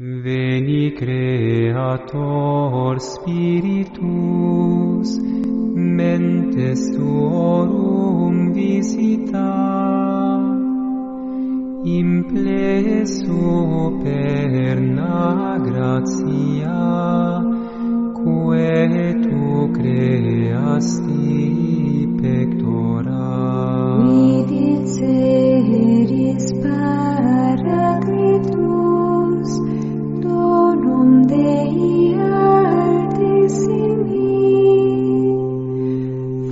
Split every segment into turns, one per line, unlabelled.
Veni Creator Spiritus, mentes tuorum visita, impleso perna gratia, quae tu creasti pectora.
Midiceris Paracletus, donum Dei altissimi,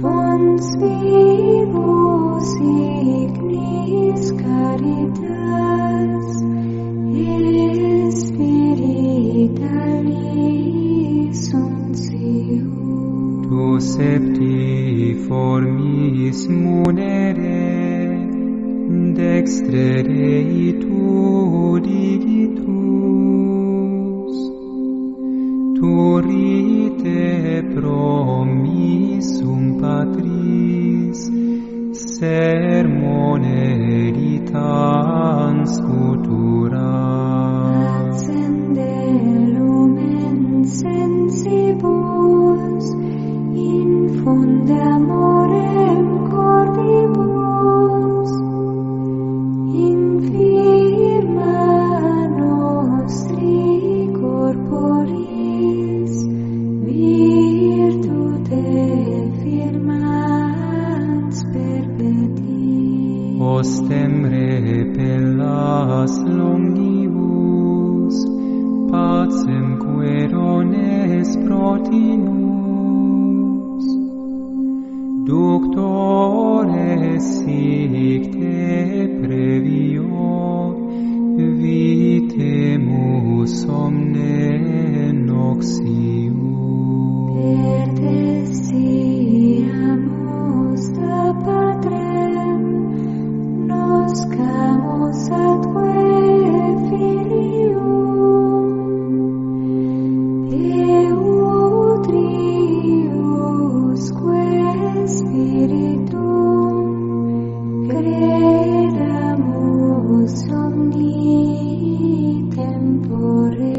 fons vivus ignis caritas, et spiritualis uncium.
Tu septiformis munere, dextre Dei tu digitus, turite promissum Patris, sermone eritans futura.
Accende lumen sensibus, infunde amorem corpibus, infirma nostri corporis, virtute firmans perpetuis.
Ostem repellas longibus, pacem querones protinus, ductores sic te previo, vitemus omne noxium.
Per testiamus da Patrem, noscamus atque Filium, Eutriusque Spiritum, credamus omni tempore.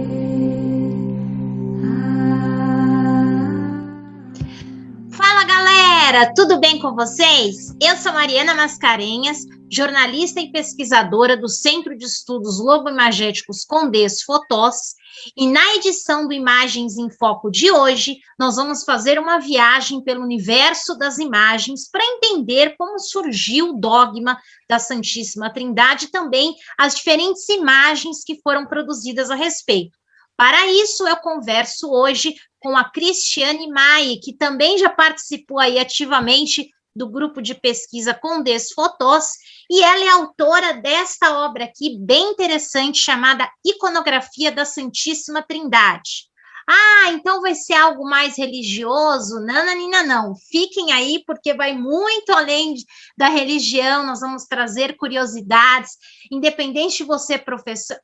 Fala galera, tudo bem com vocês? Eu sou Mariana Mascarenhas, jornalista e pesquisadora do Centro de Estudos Logoimagéticos Condés Fotós, e na edição do Imagens em Foco de hoje, nós vamos fazer uma viagem pelo universo das imagens para entender como surgiu o dogma da Santíssima Trindade e também as diferentes imagens que foram produzidas a respeito. Para isso, eu converso hoje com a Cristiane Mai, que também já participou aí ativamente do grupo de pesquisa Condés Fotós, e ela é autora desta obra aqui, bem interessante, chamada Iconografia da Santíssima Trindade. Ah, então vai ser algo mais religioso? Nananina, não. Fiquem aí, porque vai muito além da religião, nós vamos trazer curiosidades, independente de você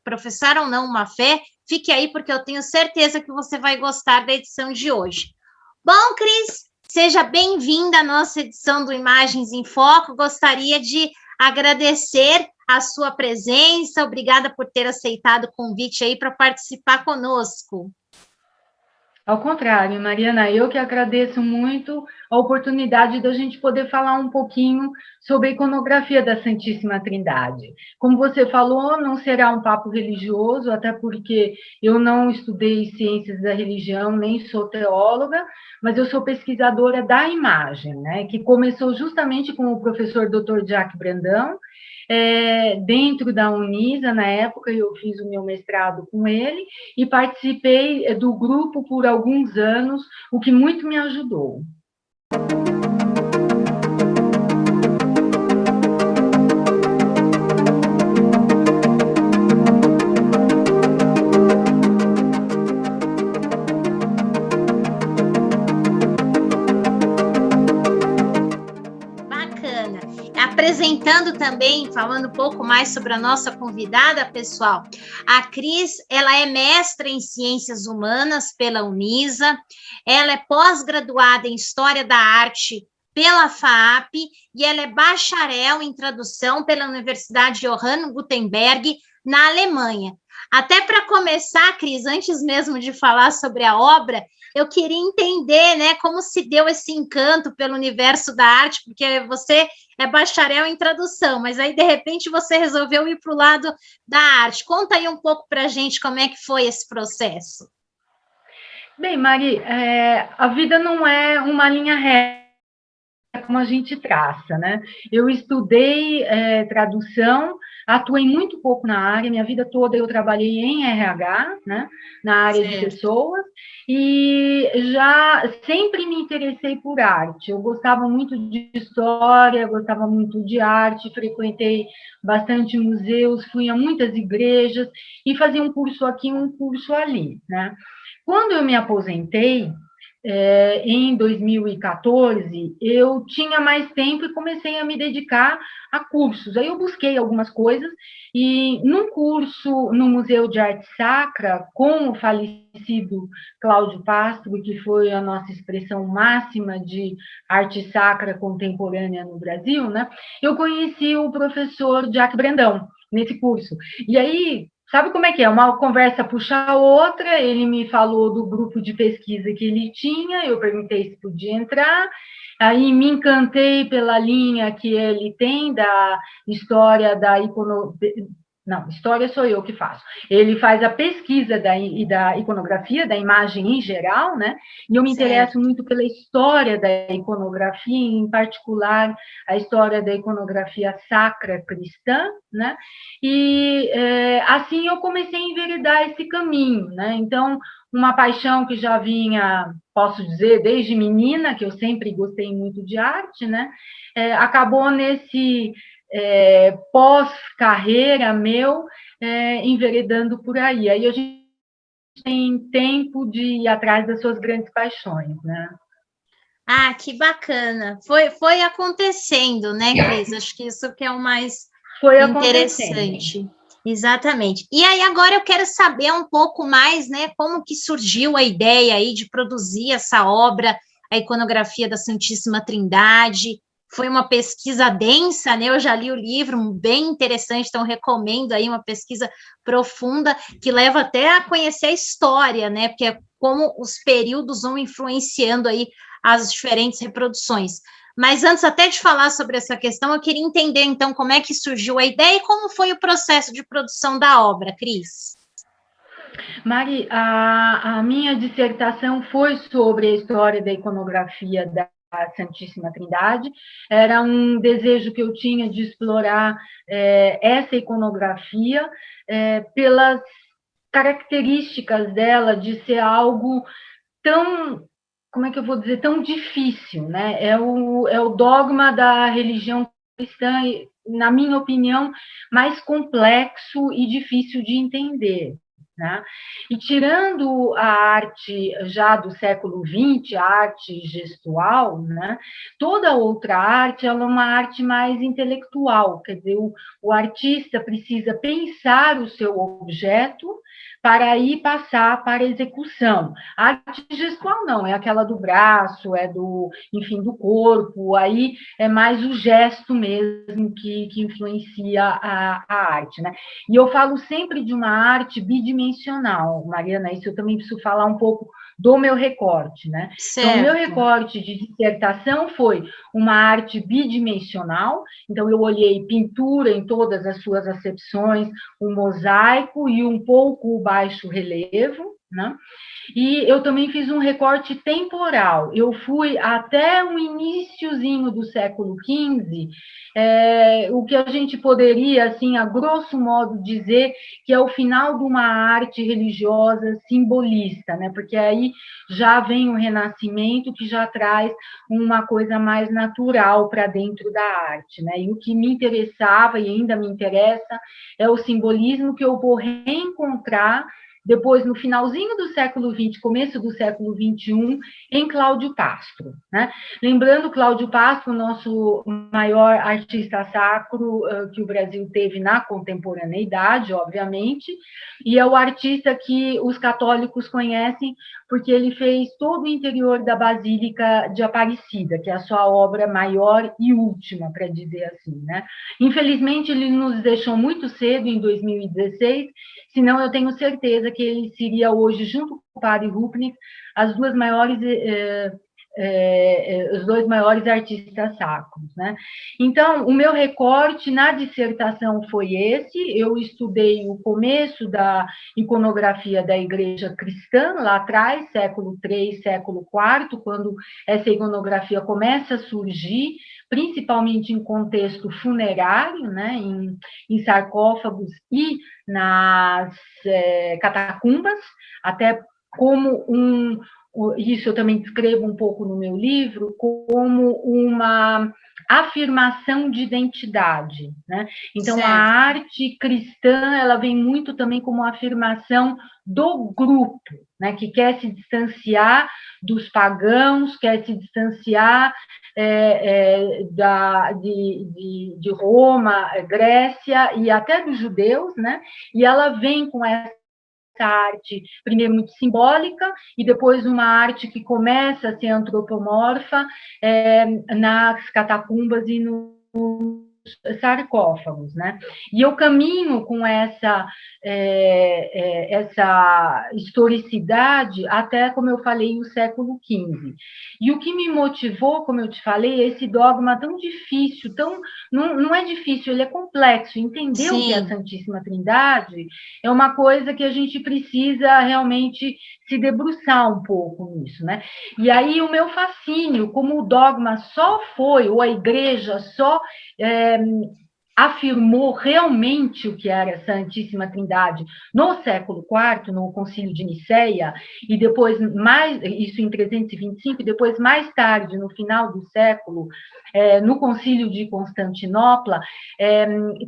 professar ou não uma fé, fique aí, porque eu tenho certeza que você vai gostar da edição de hoje. Bom, Cris, seja bem-vinda à nossa edição do Imagens em Foco. Gostaria de agradecer a sua presença. Obrigada por ter aceitado o convite aí para participar conosco.
Ao contrário, Mariana, eu que agradeço muito a oportunidade da gente poder falar um pouquinho sobre a iconografia da Santíssima Trindade. Como você falou, não será um papo religioso, até porque eu não estudei ciências da religião, nem sou teóloga, mas eu sou pesquisadora da imagem, né, que começou justamente com o professor Dr. Jacques Brandão, dentro da Unisa. Na época eu fiz o meu mestrado com ele e participei do grupo por alguns anos, o que muito me ajudou.
Apresentando também, falando um pouco mais sobre a nossa convidada, pessoal, a Cris, ela é mestra em Ciências Humanas pela Unisa, ela é pós-graduada em História da Arte pela FAAP e ela é bacharel em Tradução pela Universidade Johann Gutenberg, na Alemanha. Até para começar, Cris, antes mesmo de falar sobre a obra, eu queria entender, né, como se deu esse encanto pelo universo da arte, porque você é bacharel em tradução, mas aí, de repente, você resolveu ir para o lado da arte. Conta aí um pouco para a gente como é que foi esse processo.
Bem, Mari, a vida não é uma linha reta como a gente traça, né? Eu estudei tradução, atuei muito pouco na área, minha vida toda eu trabalhei em RH, né? Na área de pessoas, e já sempre me interessei por arte. Eu gostava muito de história, gostava muito de arte, frequentei bastante museus, fui a muitas igrejas e fazia um curso aqui, um curso ali, né? Quando eu me aposentei, em 2014, eu tinha mais tempo e comecei a me dedicar a cursos. Aí eu busquei algumas coisas e num curso no Museu de Arte Sacra, com o falecido Cláudio Pastro, que foi a nossa expressão máxima de arte sacra contemporânea no Brasil, né? Eu conheci o professor Jack Brandão nesse curso. E aí, sabe como é que é? Uma conversa puxa a outra, ele me falou do grupo de pesquisa que ele tinha, eu perguntei se podia entrar, aí me encantei pela linha que ele tem da história da não, história sou eu que faço. Ele faz a pesquisa da iconografia, da imagem em geral, né? E eu me interesso muito pela história da iconografia, em particular a história da iconografia sacra cristã, né? E assim eu comecei a enveredar esse caminho, né? Então, uma paixão que já vinha, posso dizer, desde menina, que eu sempre gostei muito de arte, né? Acabou nesse pós-carreira meu, enveredando por aí. Aí a gente tem tempo de ir atrás das suas grandes paixões, né?
Ah, que bacana. Foi acontecendo, né, Cris? Acho que isso que é o mais interessante. Exatamente. E aí agora eu quero saber um pouco mais, né, como que surgiu a ideia aí de produzir essa obra, a iconografia da Santíssima Trindade. Foi uma pesquisa densa, né? Eu já li o livro, bem interessante, então recomendo aí uma pesquisa profunda que leva até a conhecer a história, né? Porque é como os períodos vão influenciando aí as diferentes reproduções. Mas antes até de falar sobre essa questão, eu queria entender, então, como é que surgiu a ideia e como foi o processo de produção da obra, Cris.
Mari, a minha dissertação foi sobre a história da iconografia da Santíssima Trindade. Era um desejo que eu tinha de explorar essa iconografia pelas características dela de ser algo tão, como é que eu vou dizer, tão difícil, né? É o dogma da religião cristã, na minha opinião, mais complexo e difícil de entender. Né? E tirando a arte já do século XX, a arte gestual, né? Toda outra arte ela é uma arte mais intelectual, quer dizer, o artista precisa pensar o seu objeto para aí passar para a execução. A arte gestual não, é aquela do braço, enfim, do corpo, aí é mais o gesto mesmo que influencia a arte, né? E eu falo sempre de uma arte bidimensional, Mariana, isso eu também preciso falar um pouco do meu recorte, né?
Certo.
Então, o meu recorte de dissertação foi uma arte bidimensional, então eu olhei pintura em todas as suas acepções, o mosaico e um pouco o baixo relevo, né? E eu também fiz um recorte temporal. Eu fui até o iniciozinho do século XV, o que a gente poderia, assim, a grosso modo, dizer que é o final de uma arte religiosa simbolista, né? Porque aí já vem o Renascimento, que já traz uma coisa mais natural para dentro da arte, né? E o que me interessava e ainda me interessa é o simbolismo que eu vou reencontrar depois no finalzinho do século XX, começo do século XXI, em Cláudio Pastro, né? Lembrando, Cláudio Pastro, nosso maior artista sacro que o Brasil teve na contemporaneidade, obviamente, e é o artista que os católicos conhecem porque ele fez todo o interior da Basílica de Aparecida, que é a sua obra maior e última, para dizer assim, né? Infelizmente, ele nos deixou muito cedo, em 2016, senão eu tenho certeza que ele seria hoje, junto com o padre Rupnik, as duas maiores os dois maiores artistas sacros, né? Então, o meu recorte na dissertação foi esse. Eu estudei o começo da iconografia da Igreja cristã, lá atrás, século III, século IV, quando essa iconografia começa a surgir, principalmente em contexto funerário, né? Em sarcófagos e nas catacumbas, até como isso eu também descrevo um pouco no meu livro, como uma afirmação de identidade, né? Então, certo. A arte cristã, ela vem muito também como uma afirmação do grupo, né? Que quer se distanciar dos pagãos, quer se distanciar de Roma, Grécia e até dos judeus, né? E ela vem com essa arte, primeiro muito simbólica, e depois uma arte que começa a ser antropomorfa nas catacumbas e nos sarcófagos, né? E eu caminho com essa historicidade até, como eu falei, o século XV. E o que me motivou, como eu te falei, é esse dogma tão difícil, não é difícil, ele é complexo. Entender o que é a Santíssima Trindade é uma coisa que a gente precisa realmente se debruçar um pouco nisso, né? E aí o meu fascínio, como o dogma só foi, ou a igreja só afirmou realmente o que era a Santíssima Trindade no século IV, no Concílio de Nicéia, e depois isso em 325, e depois mais tarde, no final do século, no Concílio de Constantinopla,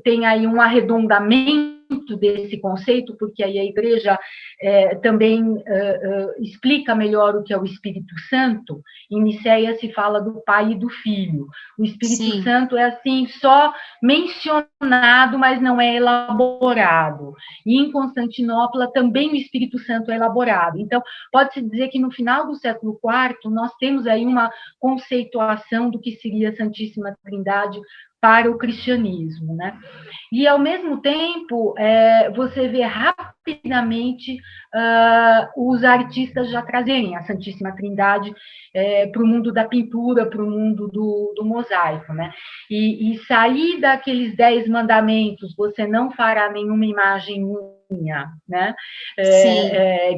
tem aí um arredondamento desse conceito, porque aí a Igreja também explica melhor o que é o Espírito Santo. Em Nicéia se fala do Pai e do Filho. O Espírito Santo é assim, só mencionado, mas não é elaborado. E em Constantinopla também o Espírito Santo é elaborado. Então, pode-se dizer que no final do século IV nós temos aí uma conceituação do que seria a Santíssima Trindade para o cristianismo, né? E, ao mesmo tempo, você vê rapidamente os artistas já trazerem a Santíssima Trindade para o mundo da pintura, para o mundo do mosaico, né? E sair daqueles 10 mandamentos, você não fará nenhuma imagem minha, né?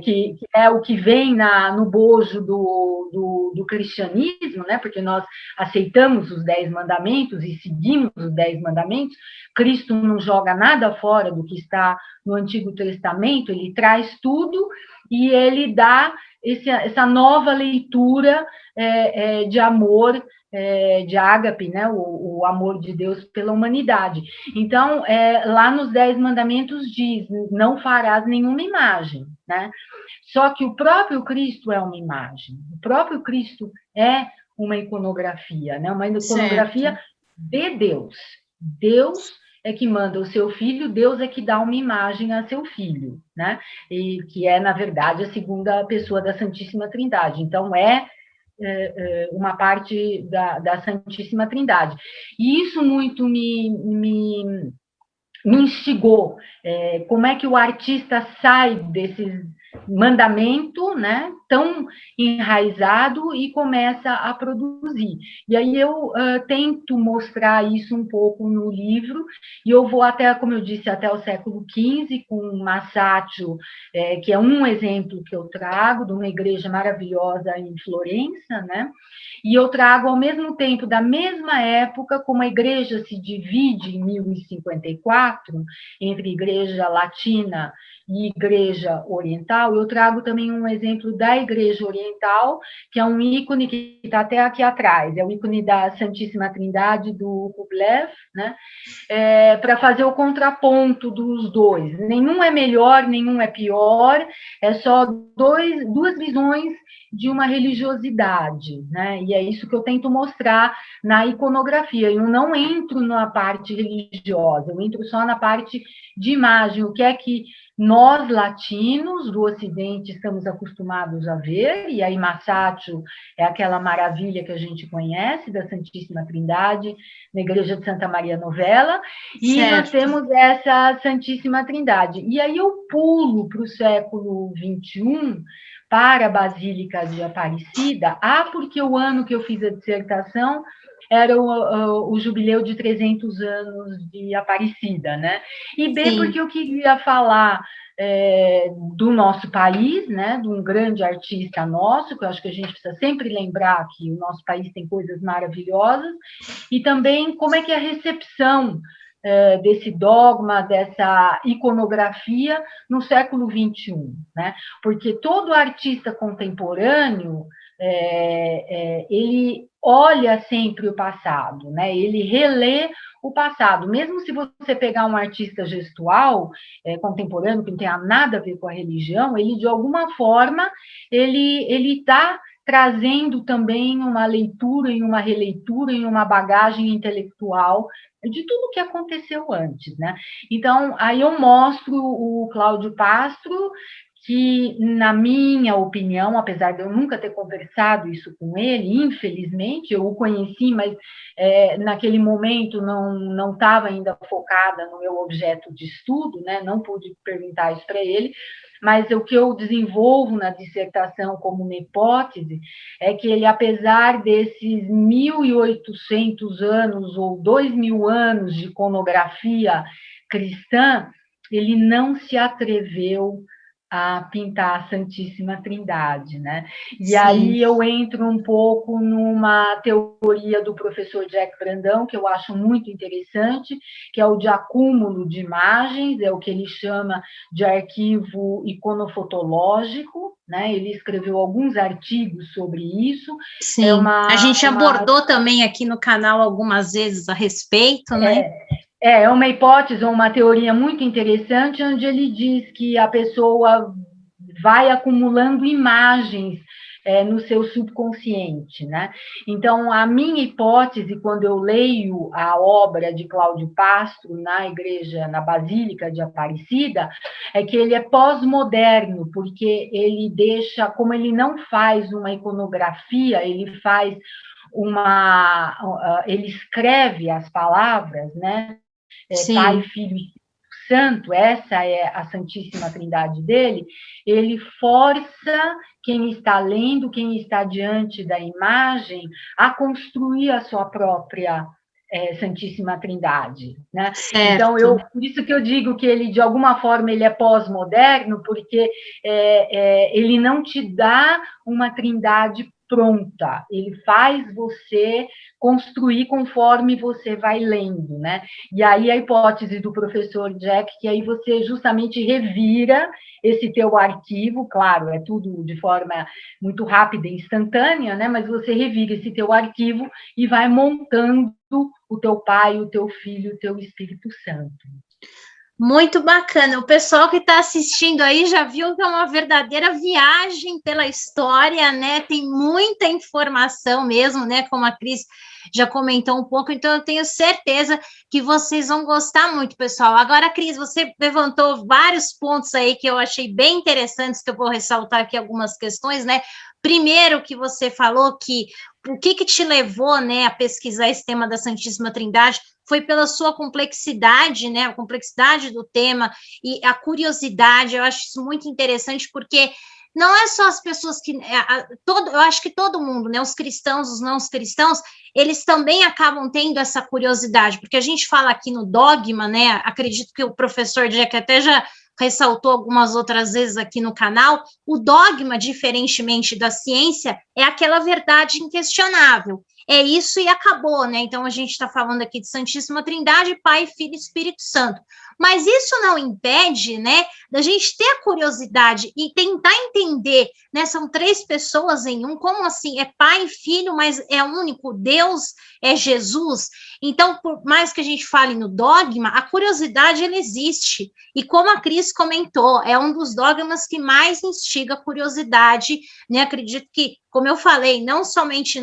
Que é o que vem no bojo do cristianismo, né? Porque nós aceitamos os 10 mandamentos e seguimos os 10 mandamentos. Cristo não joga nada fora do que está no Antigo Testamento, ele traz tudo e ele dá essa nova leitura de amor, de ágape, né? O amor de Deus pela humanidade. Então, lá nos 10 mandamentos diz, não farás nenhuma imagem, né? Só que o próprio Cristo é uma imagem, o próprio Cristo é uma iconografia, né? Uma iconografia de Deus. Deus é que manda o seu filho, Deus é que dá uma imagem a seu filho, né? E que é, na verdade, a segunda pessoa da Santíssima Trindade. Então, uma parte da Santíssima Trindade. E isso muito me instigou. Como é que o artista sai desse mandamento, né, tão enraizado e começa a produzir. E aí eu tento mostrar isso um pouco no livro, e eu vou até, como eu disse, até o século XV, com Masaccio, que é um exemplo que eu trago, de uma igreja maravilhosa em Florença, né? E eu trago, ao mesmo tempo, da mesma época, como a igreja se divide em 1054, entre igreja latina e igreja oriental, eu trago também um exemplo da da Igreja Oriental, que é um ícone que está até aqui atrás, é o ícone da Santíssima Trindade do Rublev, né? Para fazer o contraponto dos dois. Nenhum é melhor, nenhum é pior, é só duas visões de uma religiosidade, né? E é isso que eu tento mostrar na iconografia. Eu não entro na parte religiosa, eu entro só na parte de imagem, o que é que nós, latinos, do Ocidente, estamos acostumados a ver, e aí Massacho é aquela maravilha que a gente conhece, da Santíssima Trindade, na Igreja de Santa Maria Novella, e nós temos essa Santíssima Trindade. E aí eu pulo para o século XXI, para a Basílica de Aparecida, porque o ano que eu fiz a dissertação era o jubileu de 300 anos de Aparecida, né? E B, Sim. Porque eu queria falar do nosso país, né? De um grande artista nosso, que eu acho que a gente precisa sempre lembrar que o nosso país tem coisas maravilhosas, e também como é que é a recepção desse dogma, dessa iconografia no século XXI, né? Porque todo artista contemporâneo ele olha sempre o passado, né? Ele relê o passado. Mesmo se você pegar um artista gestual contemporâneo, que não tem nada a ver com a religião, ele, de alguma forma, ele está trazendo também uma leitura e uma releitura e uma bagagem intelectual de tudo que aconteceu antes, né? Então, aí eu mostro o Cláudio Pastro, que, na minha opinião, apesar de eu nunca ter conversado isso com ele, infelizmente, eu o conheci, mas naquele momento não estava ainda focada no meu objeto de estudo, né? Não pude perguntar isso para ele, mas o que eu desenvolvo na dissertação como uma hipótese é que ele, apesar desses 1.800 anos ou 2.000 anos de iconografia cristã, ele não se atreveu a pintar a Santíssima Trindade, né? E Sim. Aí eu entro um pouco numa teoria do professor Jack Brandão, que eu acho muito interessante, que é o de acúmulo de imagens, é o que ele chama de arquivo iconofotológico, né? Ele escreveu alguns artigos sobre isso.
Sim, a gente abordou também aqui no canal algumas vezes a respeito, né?
É uma hipótese, uma teoria muito interessante, onde ele diz que a pessoa vai acumulando imagens no seu subconsciente, né? Então, a minha hipótese, quando eu leio a obra de Cláudio Pastro na Basílica de Aparecida, é que ele é pós-moderno, porque ele deixa, como ele não faz uma iconografia, ele faz ele escreve as palavras, né? Pai, Filho e Espírito Santo, essa é a Santíssima Trindade dele, ele força quem está lendo, quem está diante da imagem, a construir a sua própria Santíssima Trindade, né? Então, por isso que eu digo que ele, de alguma forma, ele é pós-moderno, porque ele não te dá uma trindade pronta, ele faz você construir conforme você vai lendo, né? E aí a hipótese do professor Jack, que aí você justamente revira esse teu arquivo, claro, é tudo de forma muito rápida e instantânea, né? Mas você revira esse teu arquivo e vai montando o teu Pai, o teu Filho, o teu Espírito Santo.
Muito bacana. O pessoal que está assistindo aí já viu que é uma verdadeira viagem pela história, né? Tem muita informação mesmo, né? Como a Cris já comentou um pouco, então eu tenho certeza que vocês vão gostar muito, pessoal. Agora, Cris, você levantou vários pontos aí que eu achei bem interessantes, que eu vou ressaltar aqui algumas questões, né? Primeiro, que você falou que o que te levou, né, a pesquisar esse tema da Santíssima Trindade foi pela sua complexidade, né, a complexidade do tema e a curiosidade. Eu acho isso muito interessante, porque não é só as pessoas que... eu acho que todo mundo, né, os cristãos, os não cristãos, eles também acabam tendo essa curiosidade, porque a gente fala aqui no dogma, né, acredito que o professor Jack até já ressaltou algumas outras vezes aqui no canal, o dogma, diferentemente da ciência, é aquela verdade inquestionável. é isso e acabou, né? Então a gente está falando aqui de Santíssima Trindade, Pai, Filho e Espírito Santo. Mas isso não impede, né, da gente ter a curiosidade e tentar entender, né? São três pessoas em um, como assim? É Pai, Filho, mas é único, Deus é Jesus. Então, por mais que a gente fale no dogma, a curiosidade ela existe. E como a Cris comentou, é um dos dogmas que mais instiga a curiosidade, né? Acredito que, como eu falei, não somente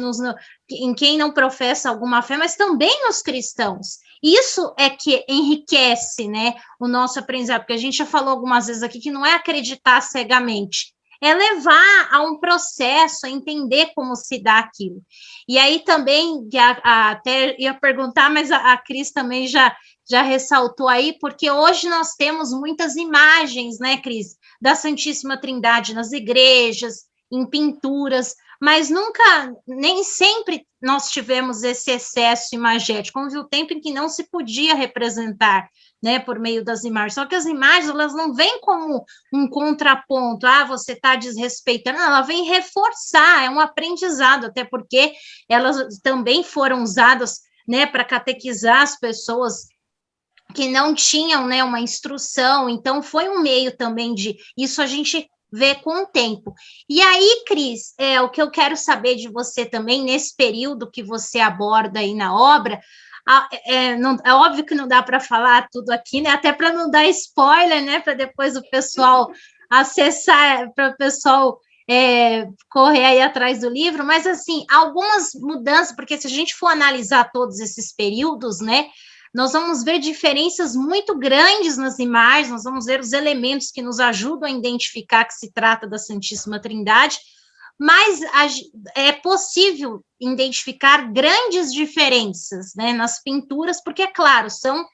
em quem não professa alguma fé, mas também nos cristãos. Isso é que enriquece, né, o nosso aprendizado, porque a gente já falou algumas vezes aqui que não é acreditar cegamente, é levar a um processo, a entender como se dá aquilo. E aí também, até ia perguntar, mas a Cris também já ressaltou aí, porque hoje nós temos muitas imagens, né, Cris, da Santíssima Trindade nas igrejas, em pinturas, mas nunca, nem sempre nós tivemos esse excesso imagético. Houve o tempo em que não se podia representar, né, por meio das imagens. Só que as imagens, elas não vêm como um contraponto, você está desrespeitando, não, ela vem reforçar, é um aprendizado, até porque elas também foram usadas, né, para catequizar as pessoas que não tinham, né, uma instrução, então foi um meio também de, isso a gente vê com o tempo. E aí, Cris, o que eu quero saber de você também, nesse período que você aborda aí na obra, é óbvio que não dá para falar tudo aqui, né, até para não dar spoiler, né, para depois o pessoal acessar, para o pessoal correr aí atrás do livro, mas, assim, algumas mudanças, porque se a gente for analisar todos esses períodos, né, nós vamos ver diferenças muito grandes nas imagens, nós vamos ver os elementos que nos ajudam a identificar que se trata da Santíssima Trindade, mas é possível identificar grandes diferenças, né, nas pinturas, porque, é claro, são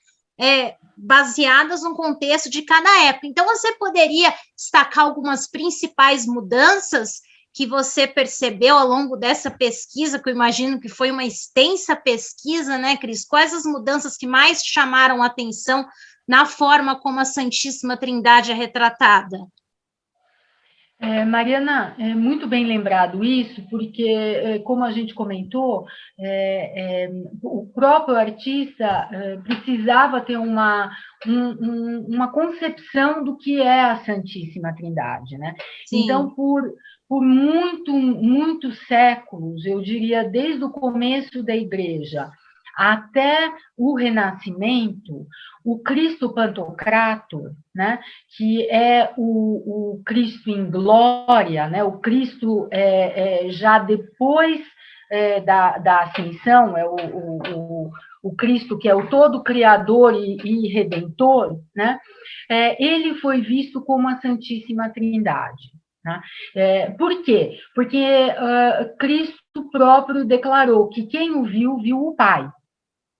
baseadas no contexto de cada época. Então, você poderia destacar algumas principais mudanças que você percebeu ao longo dessa pesquisa, que eu imagino que foi uma extensa pesquisa, né, Cris? Quais as mudanças que mais chamaram a atenção na forma como a Santíssima Trindade é retratada?
Mariana, é muito bem lembrado isso, porque, como a gente comentou, o próprio artista precisava ter uma concepção do que é a Santíssima Trindade, né?
Sim.
Então, por muitos séculos, eu diria desde o começo da Igreja até o Renascimento, o Cristo Pantocrator, né, que é o Cristo em glória, né, o Cristo já depois da ascensão, o Cristo que é o todo criador e redentor, né, ele foi visto como a Santíssima Trindade. Né? Por quê? Porque Cristo próprio declarou que quem o viu, viu o Pai.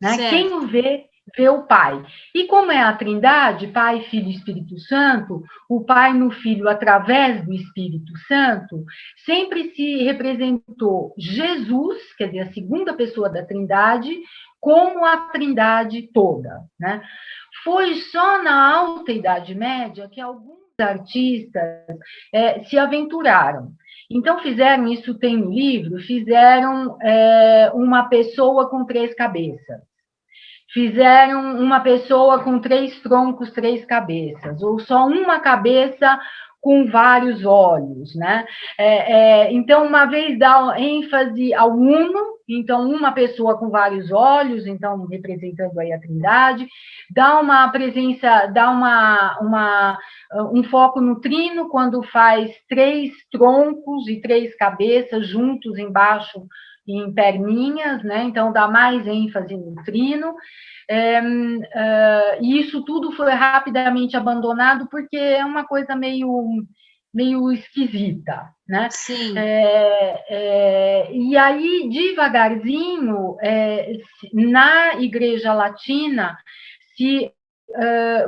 Né? Quem o vê, vê o Pai. E como é a Trindade, Pai, Filho e Espírito Santo, o Pai no Filho através do Espírito Santo, sempre se representou Jesus, quer dizer, a segunda pessoa da Trindade, como a Trindade toda. Né? Foi só na Alta Idade Média que alguns artistas se aventuraram. Então, fizeram, isso tem no livro, fizeram uma pessoa com 3 cabeças. Fizeram uma pessoa com 3 troncos, 3 cabeças, ou só uma cabeça com vários olhos, né? Então, uma vez dá ênfase ao uno, então, uma pessoa com vários olhos, então, representando aí a Trindade, dá uma presença, dá um foco no trino, quando faz 3 troncos e 3 cabeças juntos embaixo, em perninhas, né? Então, dá mais ênfase no trino. E isso tudo foi rapidamente abandonado, porque é uma coisa meio esquisita, né?
Sim.
E aí, devagarzinho, na Igreja Latina, se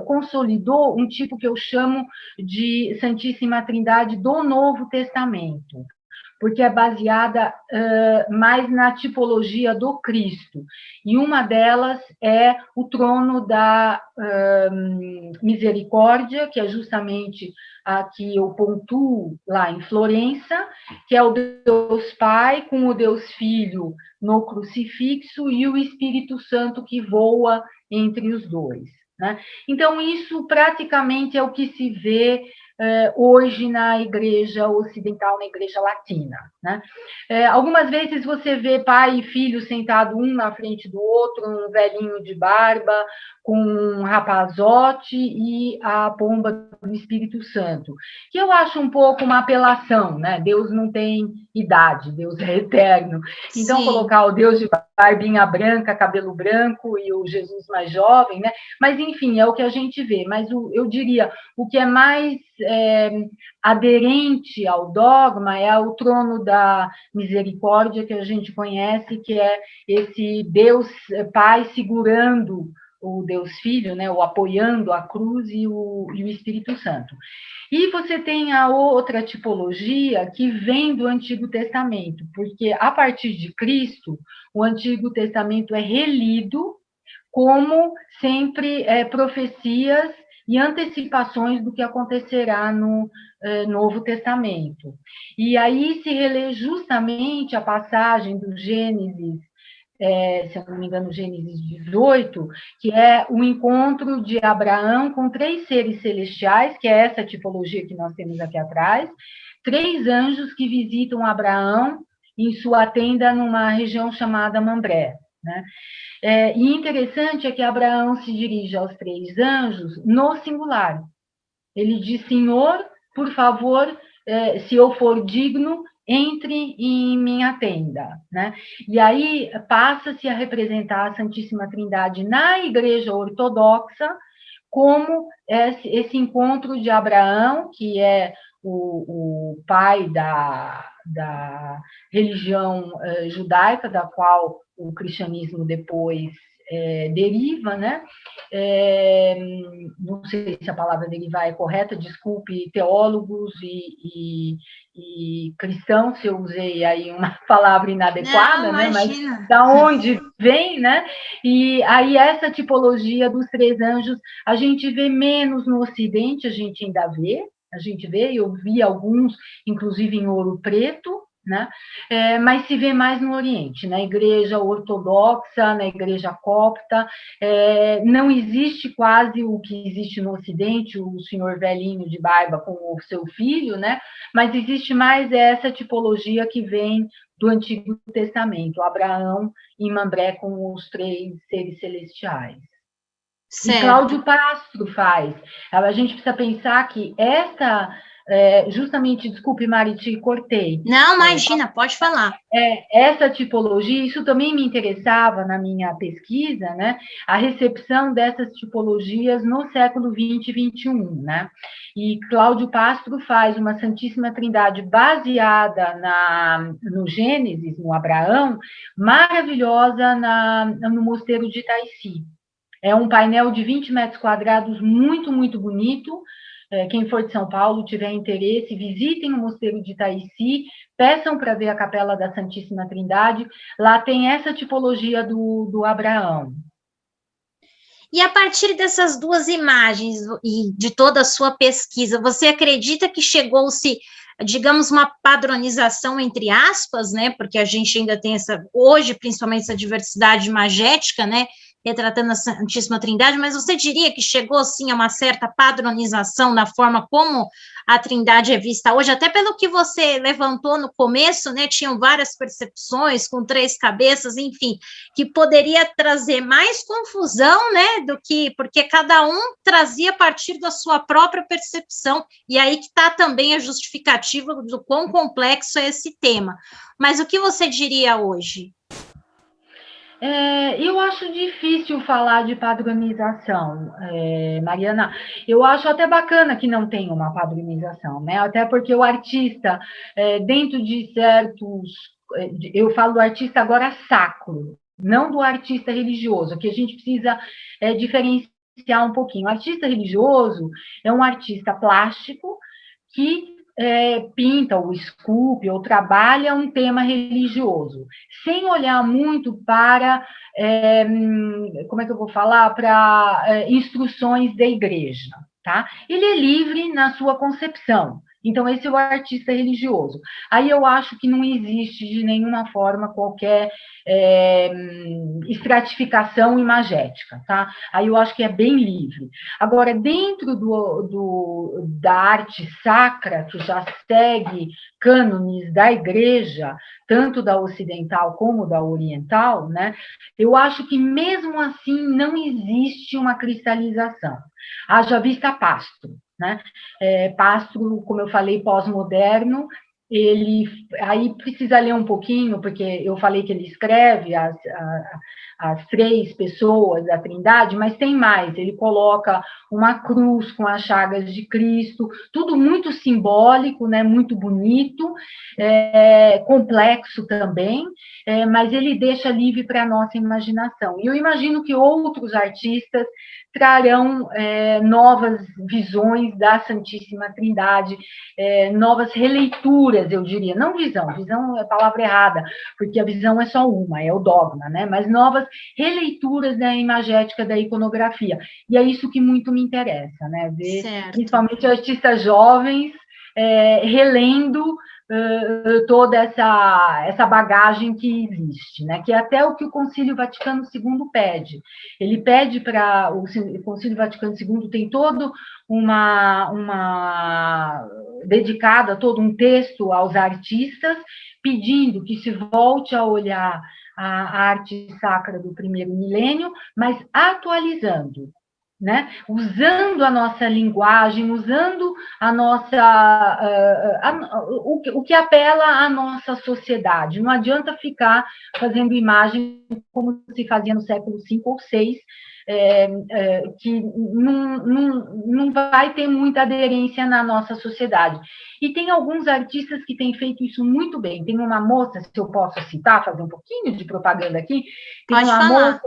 consolidou um tipo que eu chamo de Santíssima Trindade do Novo Testamento, porque é baseada mais na tipologia do Cristo. E uma delas é o trono da misericórdia, que é justamente que eu pontuo lá em Florença, que é o Deus Pai com o Deus Filho no crucifixo e o Espírito Santo que voa entre os dois, né? Então, isso praticamente é o que se vê hoje na igreja ocidental, na igreja latina, né? Algumas vezes você vê pai e filho sentados um na frente do outro, um velhinho de barba, com um rapazote e a pomba do Espírito Santo, que eu acho um pouco uma apelação, né? Deus não tem idade, Deus é eterno. Então,
Sim.
colocar o Deus de barbinha branca, cabelo branco e o Jesus mais jovem, né? Mas, enfim, é o que a gente vê. Mas eu diria, o que é mais aderente ao dogma é o trono da misericórdia que a gente conhece, que é esse Deus Pai segurando o Deus Filho, né, o apoiando a cruz e o Espírito Santo. E você tem a outra tipologia que vem do Antigo Testamento, porque a partir de Cristo, o Antigo Testamento é relido como sempre profecias e antecipações do que acontecerá no Novo Testamento. E aí se relê justamente a passagem do Gênesis, se eu não me engano, Gênesis 18, que é o encontro de Abraão com 3 seres celestiais, que é essa tipologia que nós temos aqui atrás, 3 anjos que visitam Abraão em sua tenda numa região chamada Mambré, né? E interessante é que Abraão se dirige aos 3 anjos no singular. Ele diz, Senhor, por favor, se eu for digno, entre em minha tenda, né? E aí passa-se a representar a Santíssima Trindade na Igreja Ortodoxa como esse encontro de Abraão, que é o pai da religião judaica, da qual o cristianismo depois deriva, né? Não sei se a palavra derivar é correta, desculpe, teólogos e cristãos, se eu usei aí uma palavra inadequada,
Não,
né? Mas
imagina.
da onde vem, né? E aí essa tipologia dos 3 anjos, a gente vê menos no Ocidente, a gente ainda vê, eu vi alguns, inclusive em Ouro Preto, né? Mas se vê mais no Oriente, na igreja ortodoxa, na igreja copta, não existe quase o que existe no Ocidente, o senhor velhinho de barba com o seu filho, né? Mas existe mais essa tipologia que vem do Antigo Testamento, Abraão em Mambré com os 3 seres celestiais.
Certo.
E Cláudio Castro faz. A gente precisa pensar que justamente, desculpe, Mari, te cortei.
Não, imagina, pode falar.
Essa tipologia, isso também me interessava na minha pesquisa, né? A recepção dessas tipologias no século 20 e 21, né? E Cláudio Castro faz uma Santíssima Trindade baseada no Gênesis, no Abraão, maravilhosa no Mosteiro de Itaici. É um painel de 20 metros quadrados, muito, muito bonito. Quem for de São Paulo, tiver interesse, visitem o Mosteiro de Itaici, peçam para ver a Capela da Santíssima Trindade. Lá tem essa tipologia do Abraão.
E a partir dessas 2 imagens e de toda a sua pesquisa, você acredita que chegou-se, digamos, uma padronização entre aspas, né? Porque a gente ainda tem hoje, principalmente, essa diversidade imagética, né? Retratando a Santíssima Trindade, mas você diria que chegou, sim, a uma certa padronização na forma como a Trindade é vista hoje, até pelo que você levantou no começo, né, tinham várias percepções, com 3 cabeças, enfim, que poderia trazer mais confusão, né, porque cada um trazia a partir da sua própria percepção, e aí que está também a justificativa do quão complexo é esse tema. Mas o que você diria hoje?
Eu acho difícil falar de padronização, Mariana. Eu acho até bacana que não tenha uma padronização, né? Até porque o artista, dentro de certos... Eu falo do artista agora sacro, não do artista religioso, que a gente precisa diferenciar um pouquinho. O artista religioso é um artista plástico que pinta ou esculpe ou trabalha um tema religioso, sem olhar muito para, como é que eu vou falar, para instruções da igreja, tá? Ele é livre na sua concepção. Então, esse é o artista religioso. Aí eu acho que não existe de nenhuma forma qualquer estratificação imagética, tá? Aí eu acho que é bem livre. Agora, dentro da arte sacra, que já segue cânones da igreja, tanto da ocidental como da oriental, né? Eu acho que mesmo assim não existe uma cristalização. Haja vista Pastro, né? Pastro, como eu falei, pós-moderno, ele aí precisa ler um pouquinho, porque eu falei que ele escreve as três pessoas da Trindade, mas tem mais, ele coloca uma cruz com as chagas de Cristo, tudo muito simbólico, né, muito bonito, complexo também, mas ele deixa livre para a nossa imaginação. E eu imagino que outros artistas trarão novas visões da Santíssima Trindade, novas releituras, eu diria, não visão é a palavra errada, porque a visão é só uma, é o dogma, né? Mas novas releituras da imagética da iconografia, e é isso que muito me interessa, né? Ver, principalmente artistas jovens relendo toda essa bagagem que existe, né? Que é até o que o Concílio Vaticano II pede. Ele pede para o Concílio Vaticano II tem todo dedicada, todo um texto aos artistas, pedindo que se volte a olhar a arte sacra do primeiro milênio, mas atualizando, né? Usando a nossa linguagem, usando a nossa o que apela à nossa sociedade. Não adianta ficar fazendo imagem como se fazia no século V ou VI, que não vai ter muita aderência na nossa sociedade. E tem alguns artistas que têm feito isso muito bem. Tem uma moça, se eu posso citar, fazer um pouquinho de propaganda aqui, tem
Pode
uma
falar.
moça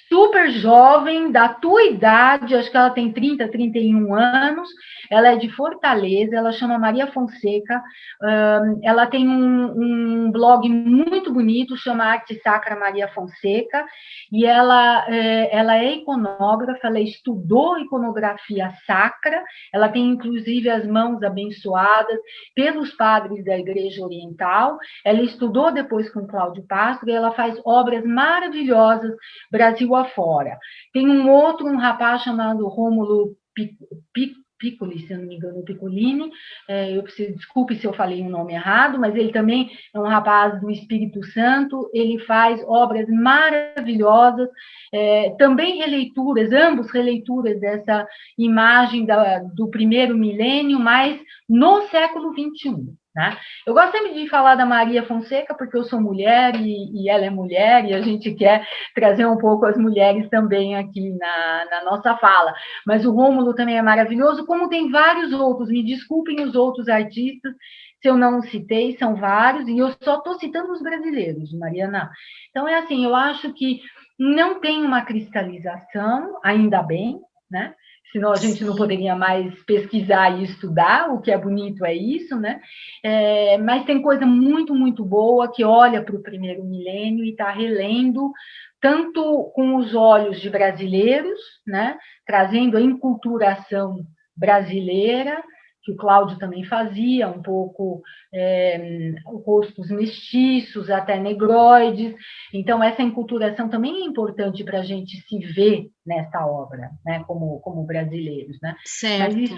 super jovem, da tua idade, acho que ela tem 30, 31 anos, ela é de Fortaleza, ela chama Maria Fonseca, ela tem um blog muito bonito, chama Arte Sacra Maria Fonseca, e ela é iconógrafa, ela estudou iconografia sacra, ela tem inclusive as mãos abençoadas pelos padres da Igreja Oriental, ela estudou depois com Cláudio Pastro, e ela faz obras maravilhosas, Brasil afora. Tem um rapaz chamado Rômulo Piccoli, se eu não me engano, Piccolini, desculpe se eu falei o nome errado, mas ele também é um rapaz do Espírito Santo, ele faz obras maravilhosas, também releituras, ambos releituras dessa imagem do primeiro milênio, mas no século XXI. Né? Eu gosto sempre de falar da Maria Fonseca, porque eu sou mulher e ela é mulher, e a gente quer trazer um pouco as mulheres também aqui na nossa fala. Mas o Rômulo também é maravilhoso, como tem vários outros. Me desculpem os outros artistas, se eu não citei, são vários, e eu só estou citando os brasileiros, Mariana. Então, é assim, eu acho que não tem uma cristalização, ainda bem, né? Senão a gente não poderia mais pesquisar e estudar, o que é bonito é isso, né? Mas tem coisa muito, muito boa que olha para o primeiro milênio e está relendo, tanto com os olhos de brasileiros, né? Trazendo a enculturação brasileira, que o Cláudio também fazia, um pouco rostos mestiços, até negroides. Então, essa enculturação também é importante para a gente se ver nessa obra, né, como brasileiros. Né?
Certo.
Mas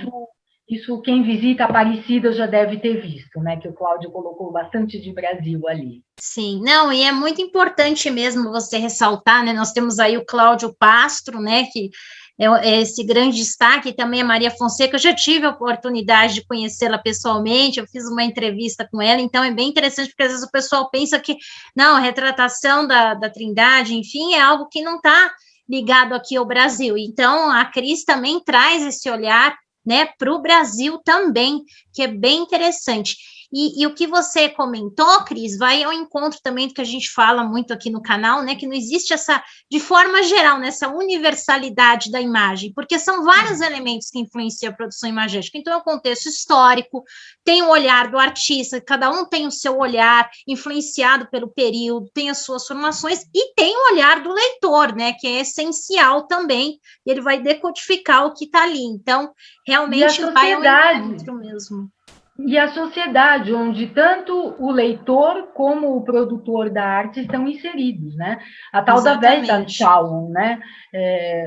isso quem visita Aparecida já deve ter visto, né, que o Cláudio colocou bastante de Brasil ali.
Sim, não, e é muito importante mesmo você ressaltar, né, nós temos aí o Cláudio Pastro, né, que é esse grande destaque, também a Maria Fonseca, eu já tive a oportunidade de conhecê-la pessoalmente, eu fiz uma entrevista com ela, então é bem interessante, porque às vezes o pessoal pensa que, não, a retratação da Trindade, enfim, é algo que não está ligado aqui ao Brasil, então a Cris também traz esse olhar, né, para o Brasil também, que é bem interessante. E o que você comentou, Cris, vai ao encontro também do que a gente fala muito aqui no canal, né? Que não existe essa, de forma geral, nessa universalidade da imagem, porque são vários elementos que influenciam a produção imagética. Então, é o contexto histórico, tem o olhar do artista, cada um tem o seu olhar, influenciado pelo período, tem as suas formações, e tem o olhar do leitor, né? Que é essencial também, e ele vai decodificar o que está ali. Então, realmente vai ao encontro mesmo.
E a sociedade, onde tanto o leitor como o produtor da arte estão inseridos, né? A tal
Exatamente.
da Weltanschauung, né?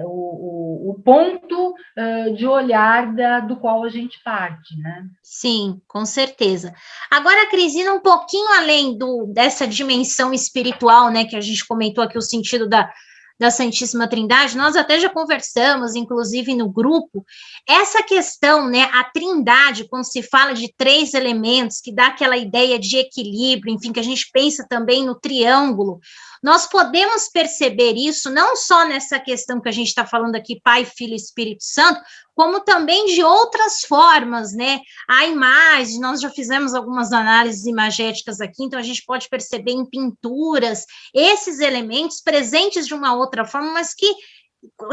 O ponto de olhar do qual a gente parte, né?
Sim, com certeza. Agora, Crisina, um pouquinho além dessa dimensão espiritual, né, que a gente comentou aqui, o sentido da Santíssima Trindade, nós até já conversamos, inclusive no grupo, essa questão, né, a trindade, quando se fala de 3 elementos, que dá aquela ideia de equilíbrio, enfim, que a gente pensa também no triângulo, nós podemos perceber isso não só nessa questão que a gente está falando aqui, Pai, Filho e Espírito Santo, como também de outras formas, né? A imagem, nós já fizemos algumas análises imagéticas aqui, então a gente pode perceber em pinturas esses elementos presentes de uma outra forma, mas que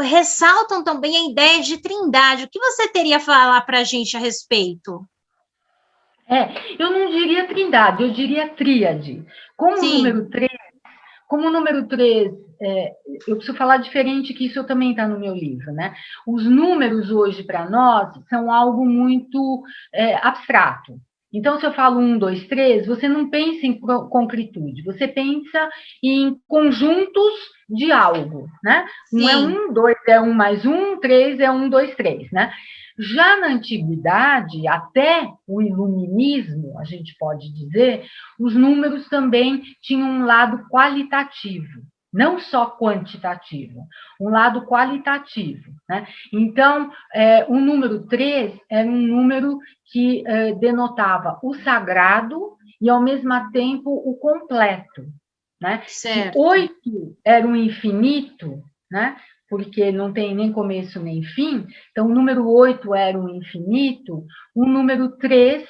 ressaltam também a ideia de trindade. O que você teria a falar para a gente a respeito?
Eu não diria trindade, eu diria tríade. Como o número 3, eu preciso falar diferente, que isso também está no meu livro, né? Os números hoje, para nós, são algo muito abstrato. Então, se eu falo 1, 2, 3, você não pensa em concretude, você pensa em conjuntos de algo, né?
Sim.
1 é 1, 2 é 1 mais 1, 3 é 1, 2, 3, né? Já na antiguidade, até o iluminismo, a gente pode dizer, os números também tinham um lado qualitativo, não só quantitativo, um lado qualitativo, né? Então, o número 3 era um número que denotava o sagrado e, ao mesmo tempo, o completo, né?
Certo.
8 era o infinito, né? Porque não tem nem começo nem fim, então o número 8 era o infinito, o número 3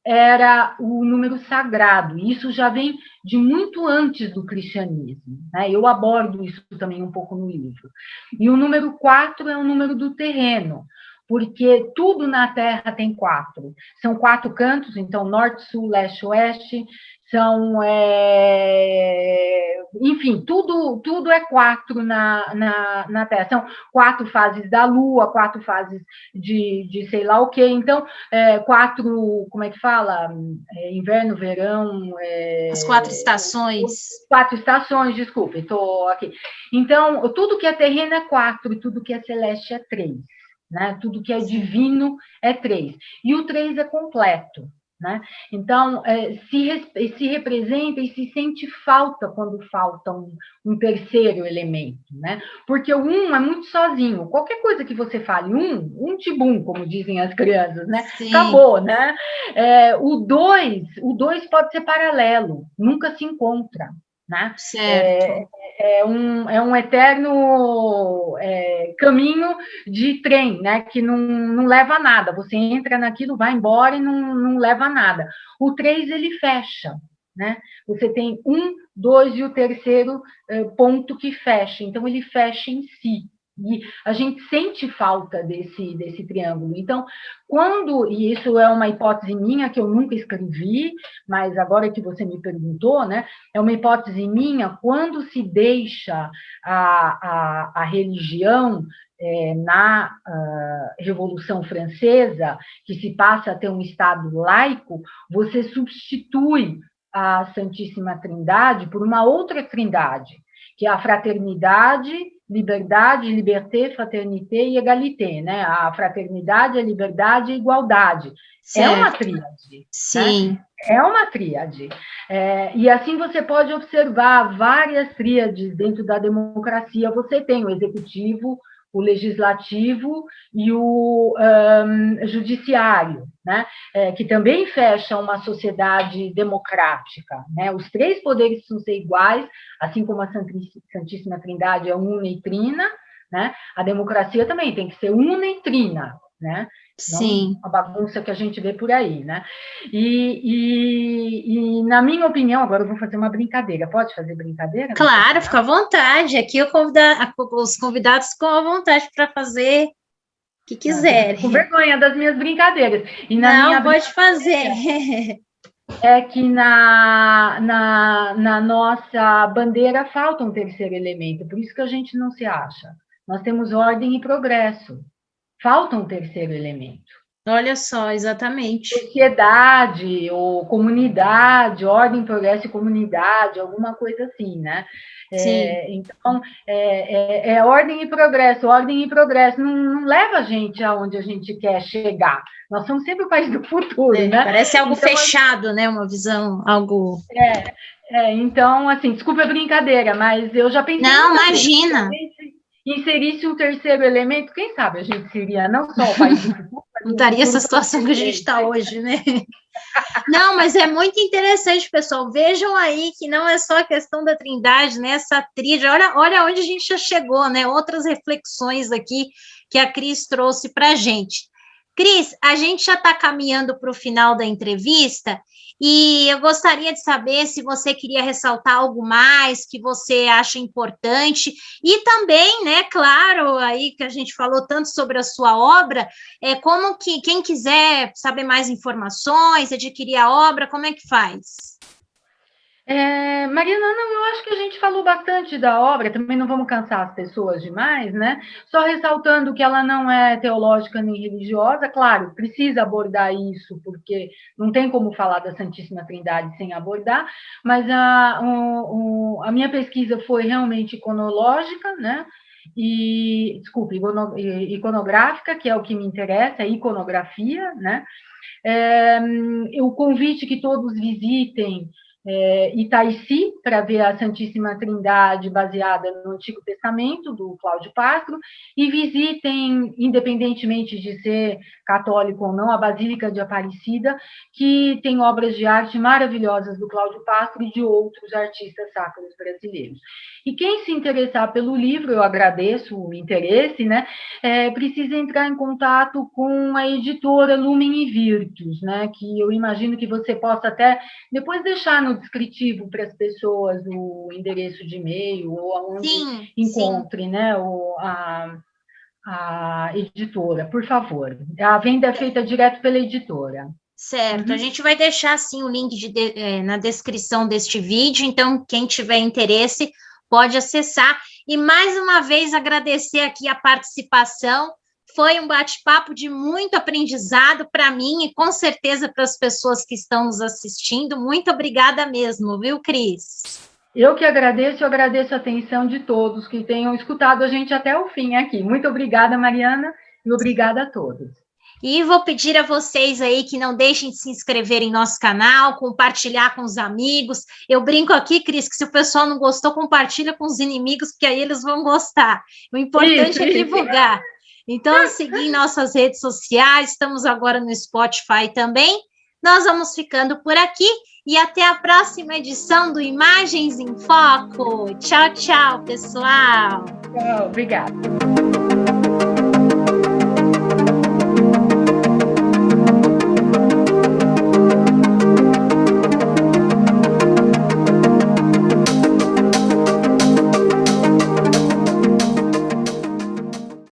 era o número sagrado, e isso já vem de muito antes do cristianismo, né? Eu abordo isso também um pouco no livro. E o número 4 é o número do terreno, porque tudo na Terra tem 4. São 4 cantos, então norte, sul, leste, oeste, são, enfim, tudo é 4 na Terra. São 4 fases da Lua, 4 fases de sei lá o quê. Então, 4, como é que fala? Inverno, verão...
As 4 estações.
4 estações, desculpe, estou aqui. Então, tudo que é terreno é 4, tudo que é celeste é 3. Né? Tudo que é divino é 3. E o 3 é completo. Né? Então, se representa e se sente falta quando falta um terceiro elemento, né? Porque o 1 é muito sozinho. Qualquer coisa que você fale, um tibum, como dizem as crianças, né?
Sim.
Acabou, né? O 2 pode ser paralelo, nunca se encontra. Né?
Certo.
É um eterno caminho de trem, né? Que não leva a nada. Você entra naquilo, vai embora e não leva a nada. O 3, ele fecha. Né? Você tem 1, 2 e o terceiro ponto que fecha. Então, ele fecha em si. E a gente sente falta desse triângulo. Então, e isso é uma hipótese minha, que eu nunca escrevi, mas agora que você me perguntou, né, é uma hipótese minha, quando se deixa a religião na Revolução Francesa, que se passa a ter um Estado laico, você substitui a Santíssima Trindade por uma outra trindade, que é a fraternidade, liberdade, liberté, fraternité e égalité, né? A fraternidade, a liberdade e a igualdade. Certo. É uma tríade.
Sim.
Né? É uma tríade. E assim você pode observar várias tríades dentro da democracia. Você tem o executivo, o legislativo e o judiciário, né? Que também fecha uma sociedade democrática. Né? Os 3 poderes precisam ser iguais, assim como a Santíssima Trindade é una e trina, né? A democracia também tem que ser una e trina. né?
Sim.
Não a bagunça que a gente vê por aí, né? E na minha opinião, agora eu vou fazer uma brincadeira. Pode fazer brincadeira?
Claro, fica à vontade. Aqui os convidados ficam à vontade para fazer o que quiserem.
Com vergonha das minhas brincadeiras. E
não, pode fazer.
É que na nossa bandeira falta um terceiro elemento, por isso que a gente não se acha. Nós temos ordem e progresso. Falta um terceiro elemento.
Olha só, exatamente.
Sociedade, ou comunidade, ordem, progresso e comunidade, alguma coisa assim, né? Então, ordem e progresso. Ordem e progresso não leva a gente aonde a gente quer chegar. Nós somos sempre o país do futuro, né?
Parece algo então, fechado, né? Uma visão, algo...
Então, assim, desculpa a brincadeira, mas eu já pensei...
Não, imagina!
Inserisse um terceiro elemento, quem sabe a gente seria não só o país do futuro...
Não estaria essa situação que a gente está hoje, né? Não, mas é muito interessante, pessoal. Vejam aí que não é só a questão da Trindade, né? Essa tríade, olha onde a gente já chegou, né? Outras reflexões aqui que a Cris trouxe para a gente. Cris, a gente já está caminhando para o final da entrevista e eu gostaria de saber se você queria ressaltar algo mais que você acha importante e também, né, claro, aí que a gente falou tanto sobre a sua obra, como que quem quiser saber mais informações, adquirir a obra, como é que faz?
Mariana, eu acho que a gente falou bastante da obra, também não vamos cansar as pessoas demais, né? Só ressaltando que ela não é teológica nem religiosa, claro, precisa abordar isso, porque não tem como falar da Santíssima Trindade sem abordar, mas a minha pesquisa foi realmente iconológica, né? Iconográfica, que é o que me interessa, é iconografia, né? O convite que todos visitem Itaici, para ver a Santíssima Trindade baseada no Antigo Testamento, do Cláudio Pastro, e visitem, independentemente de ser católico ou não, a Basílica de Aparecida, que tem obras de arte maravilhosas do Cláudio Pastro e de outros artistas sacros brasileiros. E quem se interessar pelo livro, eu agradeço o interesse, né? Precisa entrar em contato com a editora Lumen e Virtus, né? Que eu imagino que você possa até depois deixar no descritivo para as pessoas o endereço de e-mail ou aonde encontre, né? A editora, por favor. A venda é feita direto pela editora.
Certo, a gente vai deixar, sim, o link na descrição deste vídeo, então, quem tiver interesse pode acessar. E, mais uma vez, agradecer aqui a participação. Foi um bate-papo de muito aprendizado para mim e, com certeza, para as pessoas que estão nos assistindo. Muito obrigada mesmo, viu, Cris?
Eu que agradeço, eu agradeço a atenção de todos que tenham escutado a gente até o fim aqui. Muito obrigada, Mariana, e obrigada a todos.
E vou pedir a vocês aí que não deixem de se inscrever em nosso canal, compartilhar com os amigos. Eu brinco aqui, Cris, que se o pessoal não gostou, compartilha com os inimigos, porque aí eles vão gostar. O importante é divulgar. Então, seguir nossas redes sociais, estamos agora no Spotify também. Nós vamos ficando por aqui e até a próxima edição do Imagens em Foco. Tchau, tchau, pessoal.
Tchau, obrigada.